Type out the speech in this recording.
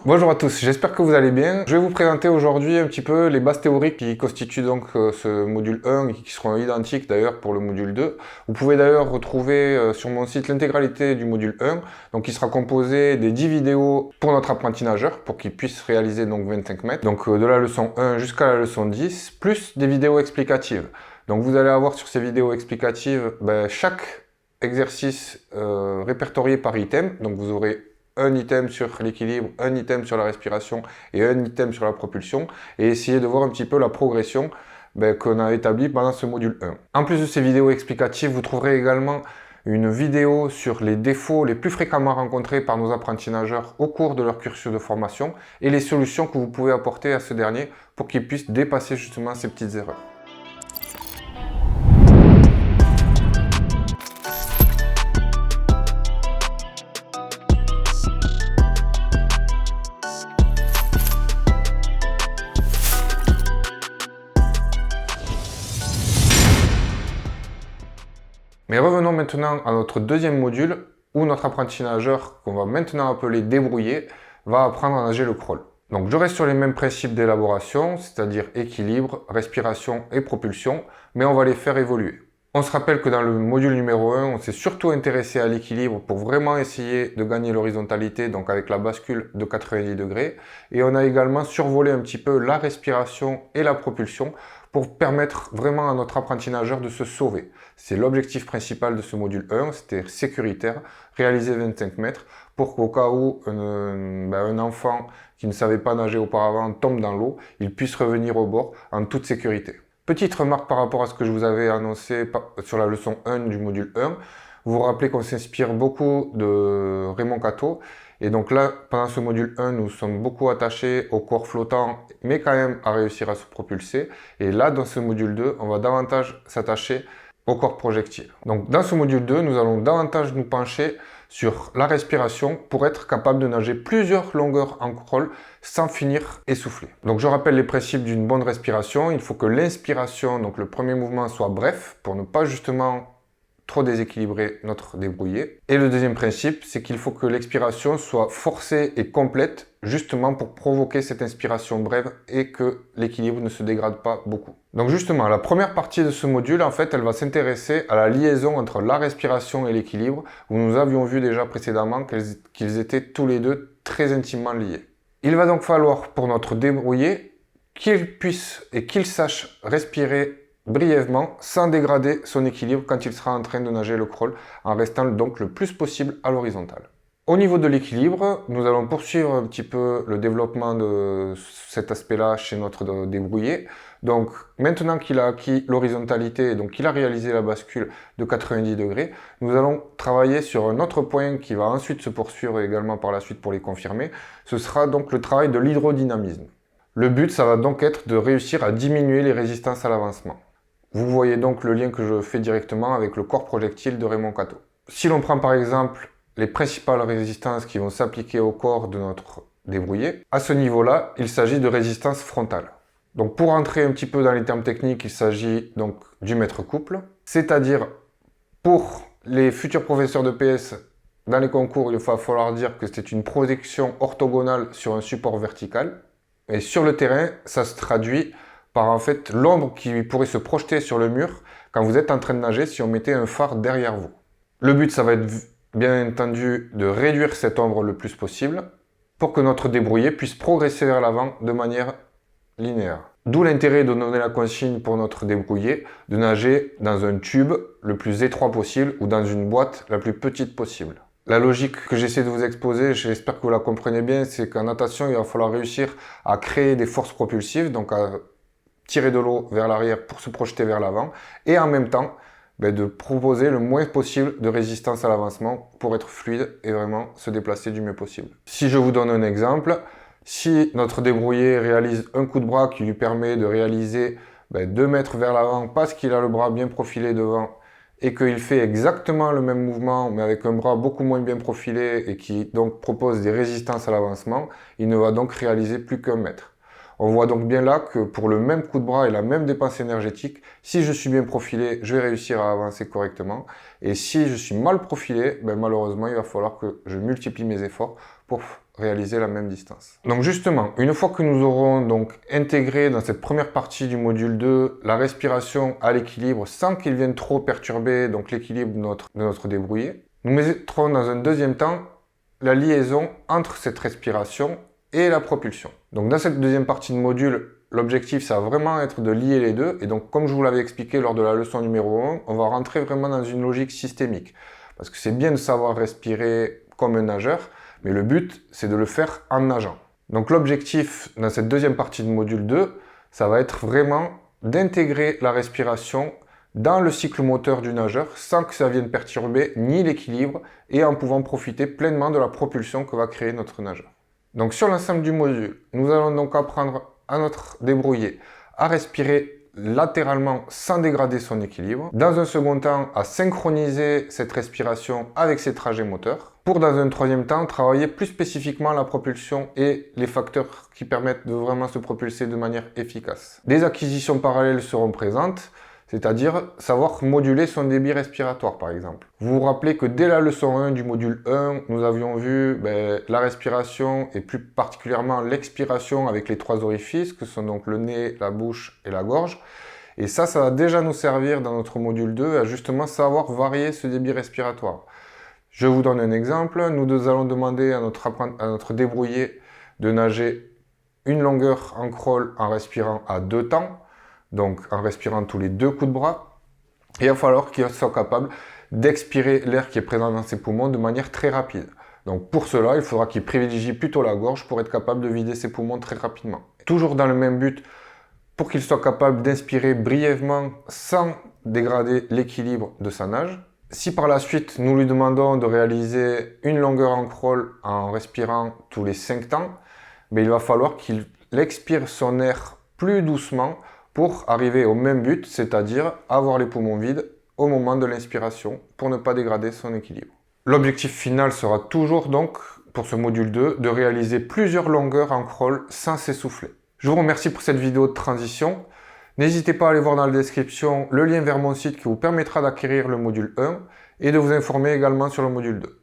Bonjour à tous, j'espère que vous allez bien. Je vais vous présenter aujourd'hui un petit peu les bases théoriques qui constituent donc ce module 1 et qui seront identiques d'ailleurs pour le module 2. Vous pouvez d'ailleurs retrouver sur mon site l'intégralité du module 1, donc qui sera composé des 10 vidéos pour notre apprenti nageur, pour qu'il puisse réaliser donc 25 mètres, donc de la leçon 1 jusqu'à la leçon 10, plus des vidéos explicatives. Donc vous allez avoir sur ces vidéos explicatives chaque exercice répertorié par item, donc vous aurez un item sur l'équilibre, un item sur la respiration et un item sur la propulsion, et essayer de voir un petit peu la progression qu'on a établie pendant ce module 1. En plus de ces vidéos explicatives, vous trouverez également une vidéo sur les défauts les plus fréquemment rencontrés par nos apprentis nageurs au cours de leur cursus de formation et les solutions que vous pouvez apporter à ce dernier pour qu'il puisse dépasser justement ces petites erreurs. Mais revenons maintenant à notre deuxième module où notre apprenti nageur, qu'on va maintenant appeler débrouiller, va apprendre à nager le crawl. Donc je reste sur les mêmes principes d'élaboration, c'est-à-dire équilibre, respiration et propulsion, mais on va les faire évoluer. On se rappelle que dans le module numéro 1, on s'est surtout intéressé à l'équilibre pour vraiment essayer de gagner l'horizontalité, donc avec la bascule de 90 degrés. Et on a également survolé un petit peu la respiration et la propulsion pour permettre vraiment à notre apprenti nageur de se sauver. C'est l'objectif principal de ce module 1, c'était sécuritaire, réaliser 25 mètres, pour qu'au cas où un enfant qui ne savait pas nager auparavant tombe dans l'eau, il puisse revenir au bord en toute sécurité. Petite remarque par rapport à ce que je vous avais annoncé sur la leçon 1 du module 1, vous vous rappelez qu'on s'inspire beaucoup de Raymond Queteau, et donc là, pendant ce module 1, nous sommes beaucoup attachés au corps flottant, mais quand même à réussir à se propulser. Et là, dans ce module 2, on va davantage s'attacher au corps projectile. Donc dans ce module 2, nous allons davantage nous pencher sur la respiration pour être capable de nager plusieurs longueurs en crawl sans finir essoufflé. Donc je rappelle les principes d'une bonne respiration. Il faut que l'inspiration, donc le premier mouvement, soit bref pour ne pas justement trop déséquilibrer notre débrouillé. Et le deuxième principe, c'est qu'il faut que l'expiration soit forcée et complète, justement pour provoquer cette inspiration brève et que l'équilibre ne se dégrade pas beaucoup. Donc justement, la première partie de ce module, en fait, elle va s'intéresser à la liaison entre la respiration et l'équilibre, où nous avions vu déjà précédemment qu'ils étaient tous les deux très intimement liés. Il va donc falloir pour notre débrouillé qu'il puisse et qu'il sache respirer brièvement, sans dégrader son équilibre quand il sera en train de nager le crawl, en restant donc le plus possible à l'horizontale. Au niveau de l'équilibre, nous allons poursuivre un petit peu le développement de cet aspect-là chez notre débrouillé. Donc maintenant qu'il a acquis l'horizontalité, donc qu'il a réalisé la bascule de 90 degrés, nous allons travailler sur un autre point qui va ensuite se poursuivre également par la suite pour les confirmer. Ce sera donc le travail de l'hydrodynamisme. Le but, ça va donc être de réussir à diminuer les résistances à l'avancement. Vous voyez donc le lien que je fais directement avec le corps projectile de Raymond Queteau. Si l'on prend par exemple les principales résistances qui vont s'appliquer au corps de notre débrouillé, à ce niveau-là, il s'agit de résistance frontale. Donc pour entrer un petit peu dans les termes techniques, il s'agit donc du mètre couple, c'est-à-dire pour les futurs professeurs de PS, dans les concours, il va falloir dire que c'est une projection orthogonale sur un support vertical. Et sur le terrain, ça se traduit par en fait l'ombre qui pourrait se projeter sur le mur quand vous êtes en train de nager si on mettait un phare derrière vous. Le but, ça va être bien entendu de réduire cette ombre le plus possible pour que notre débrouillé puisse progresser vers l'avant de manière linéaire. D'où l'intérêt de donner la consigne pour notre débrouillé de nager dans un tube le plus étroit possible ou dans une boîte la plus petite possible. La logique que j'essaie de vous exposer, j'espère que vous la comprenez bien, c'est qu'en natation, il va falloir réussir à créer des forces propulsives, donc à tirer de l'eau vers l'arrière pour se projeter vers l'avant, et en même temps, de proposer le moins possible de résistance à l'avancement pour être fluide et vraiment se déplacer du mieux possible. Si je vous donne un exemple, si notre débrouillé réalise un coup de bras qui lui permet de réaliser 2 mètres vers l'avant parce qu'il a le bras bien profilé devant et qu'il fait exactement le même mouvement mais avec un bras beaucoup moins bien profilé et qui donc propose des résistances à l'avancement, il ne va donc réaliser plus qu'1 mètre. On voit donc bien là que pour le même coup de bras et la même dépense énergétique, si je suis bien profilé, je vais réussir à avancer correctement. Et si je suis mal profilé, malheureusement, il va falloir que je multiplie mes efforts pour réaliser la même distance. Donc justement, une fois que nous aurons donc intégré dans cette première partie du module 2 la respiration à l'équilibre sans qu'il vienne trop perturber donc l'équilibre de notre débrouillé, nous mettrons dans un deuxième temps la liaison entre cette respiration et la propulsion. Donc dans cette deuxième partie de module, l'objectif ça va vraiment être de lier les deux, et donc comme je vous l'avais expliqué lors de la leçon numéro 1, on va rentrer vraiment dans une logique systémique. Parce que c'est bien de savoir respirer comme un nageur, mais le but c'est de le faire en nageant. Donc l'objectif dans cette deuxième partie de module 2, ça va être vraiment d'intégrer la respiration dans le cycle moteur du nageur sans que ça vienne perturber ni l'équilibre et en pouvant profiter pleinement de la propulsion que va créer notre nageur. Donc sur l'ensemble du module, nous allons donc apprendre à notre débrouillé à respirer latéralement sans dégrader son équilibre. Dans un second temps, à synchroniser cette respiration avec ses trajets moteurs. Pour dans un troisième temps, travailler plus spécifiquement la propulsion et les facteurs qui permettent de vraiment se propulser de manière efficace. Des acquisitions parallèles seront présentes, c'est-à-dire savoir moduler son débit respiratoire par exemple. Vous vous rappelez que dès la leçon 1 du module 1, nous avions vu la respiration et plus particulièrement l'expiration avec les 3 orifices, que sont donc le nez, la bouche et la gorge. Et ça va déjà nous servir dans notre module 2 à justement savoir varier ce débit respiratoire. Je vous donne un exemple, nous allons demander à notre débrouillé de nager une longueur en crawl en respirant à 2 temps. Donc en respirant tous les 2 coups de bras, et il va falloir qu'il soit capable d'expirer l'air qui est présent dans ses poumons de manière très rapide. Donc pour cela, il faudra qu'il privilégie plutôt la gorge pour être capable de vider ses poumons très rapidement. Toujours dans le même but, pour qu'il soit capable d'inspirer brièvement sans dégrader l'équilibre de sa nage. Si par la suite nous lui demandons de réaliser une longueur en crawl en respirant tous les 5 temps, il va falloir qu'il expire son air plus doucement pour arriver au même but, c'est-à-dire avoir les poumons vides au moment de l'inspiration pour ne pas dégrader son équilibre. L'objectif final sera toujours donc, pour ce module 2, de réaliser plusieurs longueurs en crawl sans s'essouffler. Je vous remercie pour cette vidéo de transition. N'hésitez pas à aller voir dans la description le lien vers mon site qui vous permettra d'acquérir le module 1 et de vous informer également sur le module 2.